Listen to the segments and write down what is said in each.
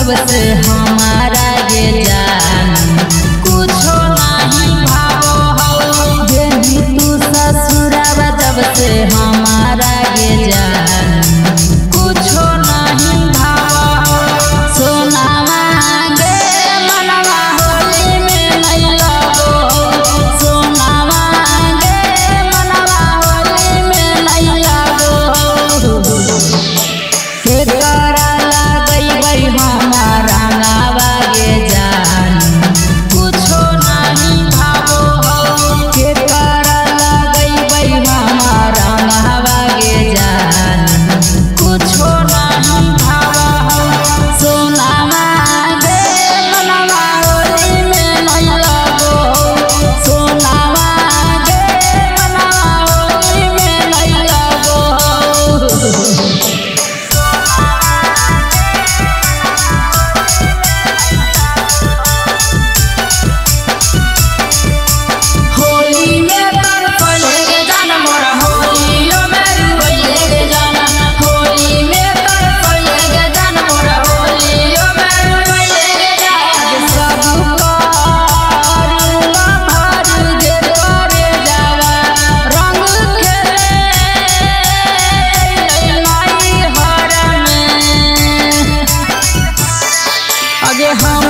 जब से हमारा ये जान कुछो नहीं भावो हो गेली तू ससुरावा जब से हमारा ये जान कुछो नहीं भावो हो सोनावा गे मनवा होली में नहीं लगो सोनावा गे मनवा होली में नहीं लगो के करा लगई हमारा नावा गे जान कुछो नहीं भावो हो के करा लगई हमारा नावा गे जान कुछो नहीं भावो हो सोनावा गे मनवा होली में नहीं लगो सोनावा गे मनवा होली में नहीं लगो होली में तर पले गे जाना मोरा होलियो में रुइले गे जाना होली में तर पले गे जाना मोरा होलियो में रुइले गे जाना सब करुणा भर दे करे जावा रंग खेले लाई हर में आगे हम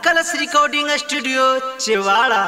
कलश रिकॉर्डिंग स्टूडियो चिवाड़ा।